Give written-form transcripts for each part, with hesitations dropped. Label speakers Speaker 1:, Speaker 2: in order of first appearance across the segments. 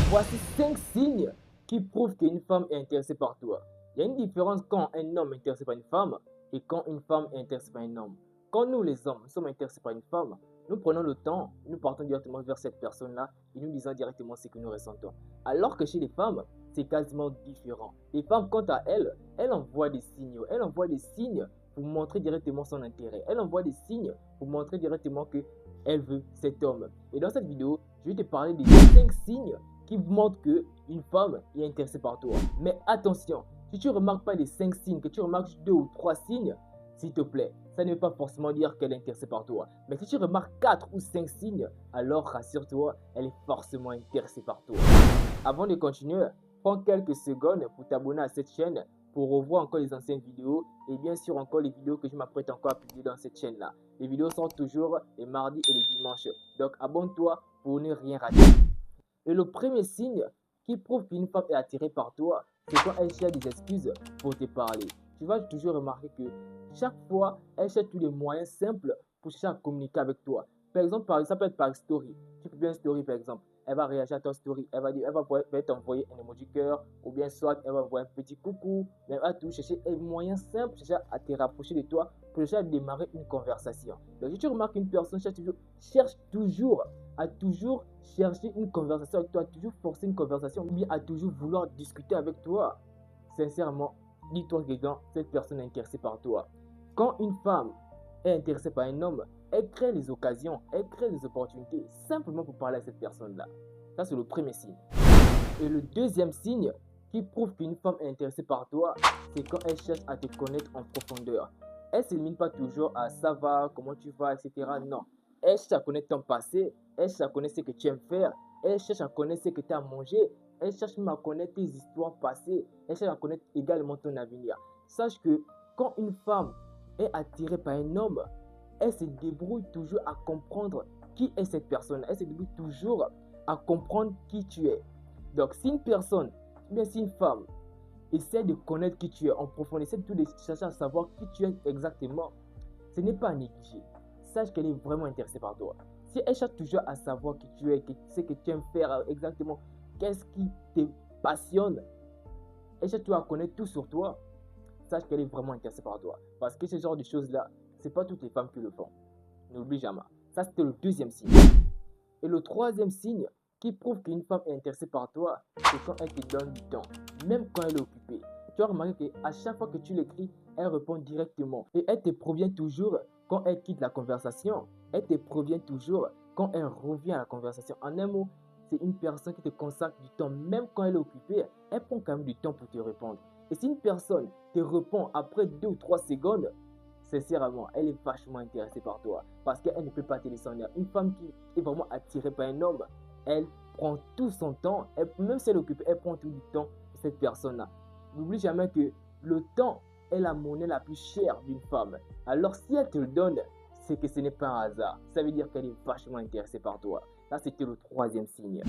Speaker 1: Voici 5 signes qui prouvent qu'une femme est intéressée par toi. Il y a une différence quand un homme est intéressé par une femme et quand une femme est intéressée par un homme. Quand nous, les hommes, sommes intéressés par une femme, nous prenons le temps, nous partons directement vers cette personne-là et nous disons directement ce que nous ressentons. Alors que chez les femmes, c'est quasiment différent. Les femmes, quant à elles, elles envoient des signaux. Elles envoient des signes pour montrer directement son intérêt. Elles envoient des signes pour montrer directement qu'elle veut cet homme. Et dans cette vidéo, je vais te parler des 5 signes qui montre qu'une femme est intéressée par toi. Mais attention, si tu ne remarques pas les 5 signes, que tu remarques 2 ou 3 signes, s'il te plaît, ça ne veut pas forcément dire qu'elle est intéressée par toi. Mais si tu remarques 4 ou 5 signes, alors rassure-toi, elle est forcément intéressée par toi. Avant de continuer, prends quelques secondes pour t'abonner à cette chaîne, pour revoir encore les anciennes vidéos et bien sûr encore les vidéos que je m'apprête encore à publier dans cette chaîne-là. Les vidéos sortent toujours les mardis et les dimanches. Donc abonne-toi pour ne rien rater. Et le premier signe qui prouve qu'une femme est attirée par toi, c'est quand elle cherche des excuses pour te parler. Tu vas toujours remarquer que chaque fois, elle cherche tous les moyens simples pour chercher à communiquer avec toi. Par exemple, ça peut être par story. Tu peux bien story par exemple. Elle va réagir à ta story. Elle va t'envoyer un emoji cœur. Ou bien soit elle va envoyer un petit coucou. Mais elle va tout chercher un moyen simple à te rapprocher de toi pour déjà démarrer une conversation. Donc si tu remarques qu'une personne cherche toujours à toujours chercher une conversation avec toi, à toujours forcer une conversation, ou bien à toujours vouloir discuter avec toi, sincèrement, dis-toi que cette personne est intéressée par toi. Quand une femme est intéressée par un homme, elle crée les occasions, elle crée des opportunités simplement pour parler à cette personne-là. Ça, c'est le premier signe. Et le deuxième signe qui prouve qu'une femme est intéressée par toi, c'est quand elle cherche à te connaître en profondeur. Elle ne se limite pas toujours à ça va, comment tu vas, etc. Non. Elle cherche à connaître ton passé, elle cherche à connaître ce que tu aimes faire, elle cherche à connaître ce que tu as mangé, elle cherche même à connaître tes histoires passées, elle cherche à connaître également ton avenir. Sache que quand une femme est attirée par un homme, elle se débrouille toujours à comprendre qui est cette personne. Elle se débrouille toujours à comprendre qui tu es. Donc si une personne, bien si une femme, essaie de connaître qui tu es en profondeur, essaie de chercher à savoir qui tu es exactement, ce n'est pas à négliger. Sache qu'elle est vraiment intéressée par toi. Si elle cherche toujours à savoir qui tu es, ce que tu aimes faire exactement, qu'est-ce qui te passionne, elle cherche toujours à connaître tout sur toi, sache qu'elle est vraiment intéressée par toi. Parce que ce genre de choses-là, ce n'est pas toutes les femmes qui le font. N'oublie jamais. Ça, c'était le deuxième signe. Et le troisième signe qui prouve qu'une femme est intéressée par toi, c'est quand elle te donne du temps, même quand elle est occupée. Tu vas remarquer qu'à chaque fois que tu l'écris, elle répond directement. Et elle te provient toujours quand elle quitte la conversation. Elle te provient toujours quand elle revient à la conversation. En un mot, c'est une personne qui te consacre du temps, même quand elle est occupée, elle prend quand même du temps pour te répondre. Et si une personne te répond après 2 ou 3 secondes, sincèrement, elle est vachement intéressée par toi parce qu'elle ne peut pas te laisser en l'air. Une femme qui est vraiment attirée par un homme, elle prend tout son temps, même si elle est occupée, elle prend tout du temps pour cette personne-là. N'oublie jamais que le temps est la monnaie la plus chère d'une femme. Alors si elle te le donne, c'est que ce n'est pas un hasard. Ça veut dire qu'elle est vachement intéressée par toi. Là, c'était le troisième signe.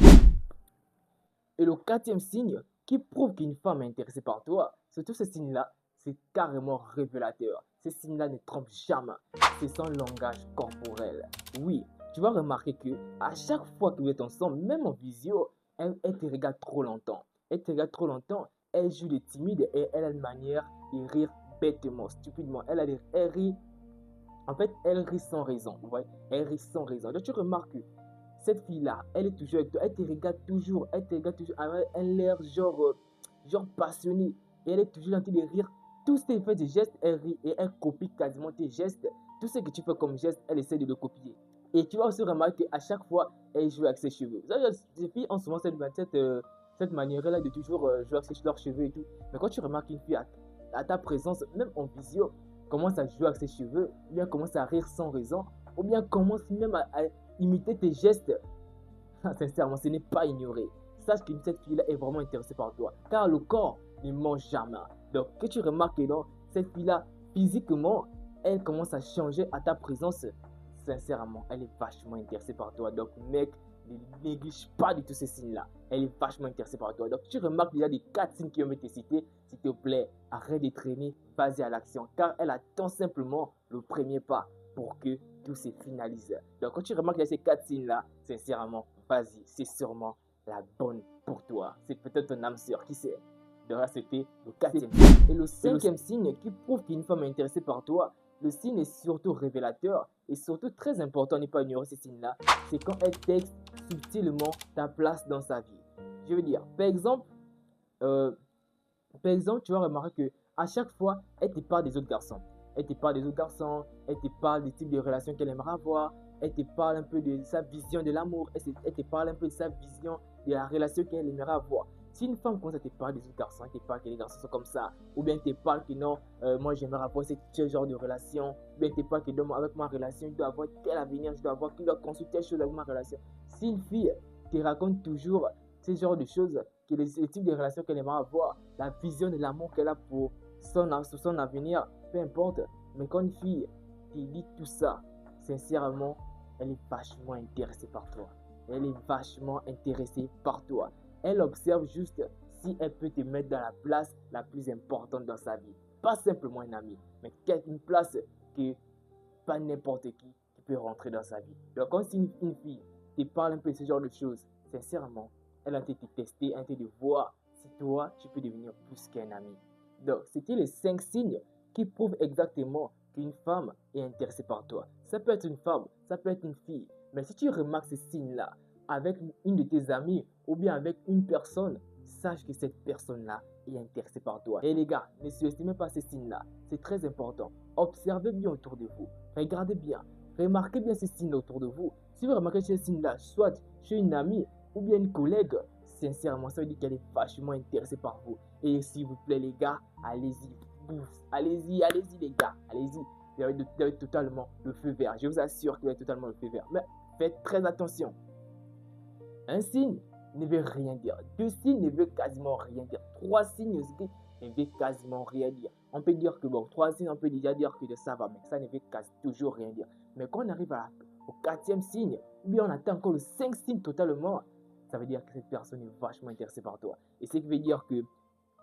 Speaker 1: Et le quatrième signe qui prouve qu'une femme est intéressée par toi, surtout ce signe-là, c'est carrément révélateur. Ce signe-là ne trompe jamais. C'est son langage corporel. Oui, tu vas remarquer que à chaque fois que vous êtes ensemble, même en visio, elle te regarde trop longtemps. Elle te regarde trop longtemps, elle joue des timides et elle a une manière de rire bêtement, stupidement. Elle rit. En fait, elle rit sans raison. Vous voyez? Elle rit sans raison. Donc tu remarques que cette fille-là, elle est toujours avec toi, elle te regarde toujours, elle a l'air genre passionnée, et elle est toujours en train de rire. Tout ce qu'elle fait des gestes, elle rit, et elle copie quasiment tes gestes. Tout ce que tu fais comme geste, elle essaie de le copier. Et tu vas aussi remarquer qu'à chaque fois, elle joue avec ses cheveux. Les filles ont souvent cette manière-là de toujours jouer avec leurs cheveux et tout. Mais quand tu remarques une fille à ta présence, même en visio, commence à jouer avec ses cheveux, ou bien commence à rire sans raison, ou bien commence même à imiter tes gestes, sincèrement, ce n'est pas ignoré. Sache que cette fille-là est vraiment intéressée par toi. Car le corps ne mange jamais. Donc, que tu remarques que non, cette fille-là, physiquement, elle commence à changer à ta présence. Sincèrement, elle est vachement intéressée par toi. Donc, mec, ne néglige pas du tout ces signes-là. Elle est vachement intéressée par toi. Donc, tu remarques déjà des 4 signes qui ont été cités. S'il te plaît, arrête de traîner, vas-y à l'action. Car elle attend simplement le premier pas pour que tout se finalise. Donc, quand tu remarques ces 4 signes-là, sincèrement, vas-y, c'est sûrement la bonne pour toi. C'est peut-être ton âme sœur, qui sait. Donc là, c'était le 4e signe. Et le 5e signe qui prouve qu'une femme est intéressée par toi, le signe est surtout révélateur et surtout très important à ne pas ignorer ces signes-là, c'est quand elle texte subtilement ta place dans sa vie. Je veux dire, euh, par exemple, tu vas remarquer que à chaque fois, elle te parle des autres garçons. Elle te parle des autres garçons, elle te parle des types de relations qu'elle aimerait avoir, elle te parle un peu de sa vision de l'amour, elle te parle un peu de sa vision de la relation qu'elle aimerait avoir. Si une femme commence à te parler des autres garçons, elle te parle que les garçons sont comme ça, ou bien elle te parle que non, moi j'aimerais avoir ce genre de relation, ou bien elle te parle que non, avec ma relation, je dois avoir tel avenir, je dois construire telle chose avec ma relation. Si une fille te raconte toujours ce genre de choses, le type de relation qu'elle aimerait avoir, la vision de l'amour qu'elle a pour son avenir, peu importe. Mais quand une fille te dit tout ça, sincèrement, elle est vachement intéressée par toi. Elle est vachement intéressée par toi. Elle observe juste si elle peut te mettre dans la place la plus importante dans sa vie. Pas simplement un ami, mais une place que pas n'importe qui peut rentrer dans sa vie. Donc quand une fille te parle un peu de ce genre de choses, sincèrement, elle a été testée, elle a été de voir si toi, tu peux devenir plus qu'un ami. Donc, c'était les 5 signes qui prouvent exactement qu'une femme est intéressée par toi. Ça peut être une femme, ça peut être une fille. Mais si tu remarques ces signes-là avec une de tes amies ou bien avec une personne, sache que cette personne-là est intéressée par toi. Et les gars, ne sous-estimez pas ces signes-là. C'est très important. Observez bien autour de vous. Regardez bien. Remarquez bien ces signes autour de vous. Si vous remarquez ces signes-là, soit chez une amie ou bien une collègue, sincèrement, ça veut dire qu'elle est vachement intéressée par vous. Et s'il vous plaît, les gars, allez-y. Allez-y, allez-y, les gars. Allez-y. Vous avez totalement le feu vert. Je vous assure que vous avez totalement le feu vert. Mais faites très attention. Un signe ne veut rien dire. 2 signes ne veut quasiment rien dire. 3 signes aussi ne veut quasiment rien dire. On peut dire que bon, 3 signes, on peut déjà dire que ça va, mais ça ne veut toujours rien dire. Mais quand on arrive au 4e signe, ou bien on atteint encore le 5 signes totalement, ça veut dire que cette personne est vachement intéressée par toi. Et ce qui veut dire que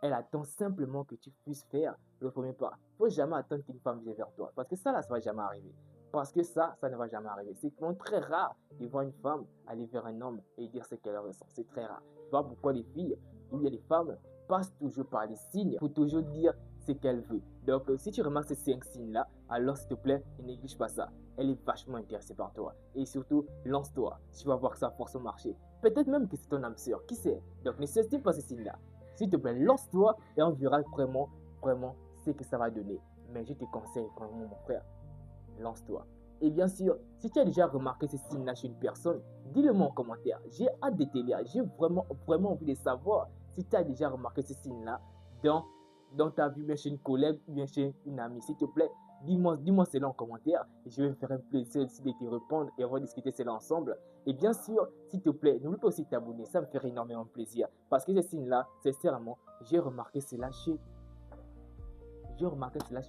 Speaker 1: elle attend simplement que tu puisses faire le premier pas. Il ne faut jamais attendre qu'une femme vienne vers toi. Parce que ça, là, ça ne va jamais arriver. Parce que ça ne va jamais arriver. C'est vraiment très rare de voir une femme aller vers un homme et dire ce qu'elle ressent. C'est très rare. Tu vois pourquoi les filles ou bien les femmes passent toujours par les signes pour toujours dire ce qu'elle veut. Donc, si tu remarques ces 5 signes-là, alors s'il te plaît, ne néglige pas ça. Elle est vachement intéressée par toi. Et surtout, lance-toi. Tu vas voir que ça force au marché. Peut-être même que c'est ton âme sœur. Qui sait? Donc, ne sous-estime pas ces signes-là. S'il te plaît, lance-toi et on verra vraiment ce que ça va donner. Mais je te conseille vraiment, mon frère, lance-toi. Et bien sûr, si tu as déjà remarqué ces signes-là chez une personne, dis-le-moi en commentaire. J'ai hâte de te lire. J'ai vraiment envie de savoir si tu as déjà remarqué ces signes-là dans ta vie, bien chez une collègue ou bien chez une amie. S'il te plaît, dis-moi cela en commentaire. Et je vais me faire un plaisir de te répondre et on va discuter cela ensemble. Et bien sûr, s'il te plaît, n'oublie pas aussi de t'abonner. Ça me ferait énormément plaisir. Parce que ces signes-là, sincèrement, j'ai remarqué cela chez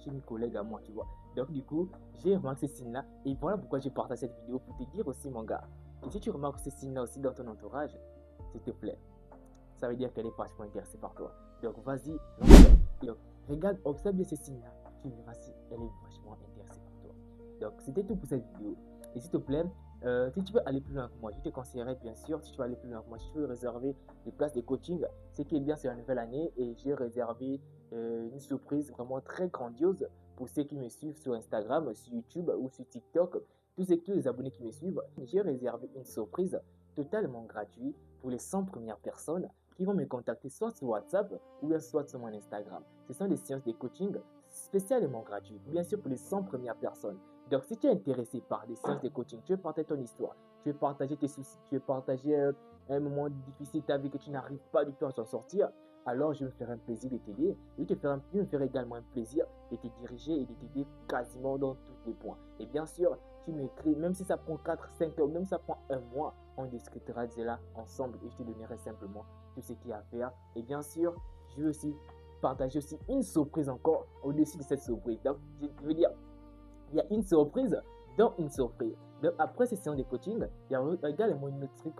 Speaker 1: une collègue à moi, tu vois. Donc du coup, j'ai remarqué ces signes-là et voilà pourquoi j'ai partagé cette vidéo pour te dire aussi, mon gars, que si tu remarques ces signes-là aussi dans ton entourage, s'il te plaît, ça veut dire qu'elle est vachement intéressée par toi. Donc vas-y, regarde, observe bien ces signes-là, tu verras si elle est vachement intéressée par toi. Donc c'était tout pour cette vidéo. Et s'il te plaît, si tu veux aller plus loin que moi, je te conseillerais bien sûr, si tu veux aller plus loin que moi, si tu veux réserver des places de coaching, ce qui est bien, c'est la nouvelle année et j'ai réservé une surprise vraiment très grandiose pour ceux qui me suivent sur Instagram, sur YouTube ou sur TikTok. Tous les abonnés qui me suivent, j'ai réservé une surprise totalement gratuite pour les 100 premières personnes qui vont me contacter soit sur WhatsApp ou bien soit sur mon Instagram. Ce sont des séances de coaching spécialement gratuites, bien sûr pour les 100 premières personnes. Donc, si tu es intéressé par des séances de coaching, tu veux partager ton histoire, tu veux partager tes soucis, tu veux partager un moment difficile de ta vie que tu n'arrives pas du tout à s'en sortir, alors je me ferai un plaisir de t'aider. Je me ferai également un plaisir de te diriger et de t'aider quasiment dans tous les points. Et bien sûr, tu m'écris, même si ça prend 4, 5 heures, même si ça prend un mois, on discutera de cela ensemble et je te donnerai simplement tout ce qu'il y a à faire. Et bien sûr, je veux aussi partager aussi une surprise encore au-dessus de cette surprise. Donc, je veux dire, il y a une surprise dans une surprise. Donc après ces séances de coaching, il y a également une autre truc,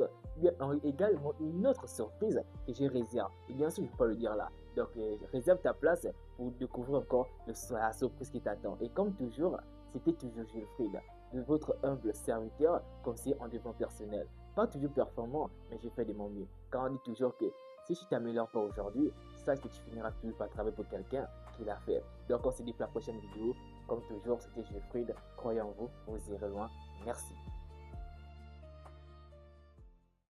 Speaker 1: également une autre surprise que je réserve. Et bien sûr, je ne peux pas le dire là. Donc réserve ta place pour découvrir encore la surprise qui t'attend. Et comme toujours, c'était toujours Jules Fried, de votre humble serviteur, conseiller en développement personnel. pas toujours performant, mais je fais de mon mieux. Car on dit toujours que si tu t'améliores pas aujourd'hui, sache que tu finiras toujours par travailler pour quelqu'un qui l'a fait. Donc on se dit pour la prochaine vidéo. Comme toujours, c'était Jeffrey. Croyez en vous, vous irez loin. Merci.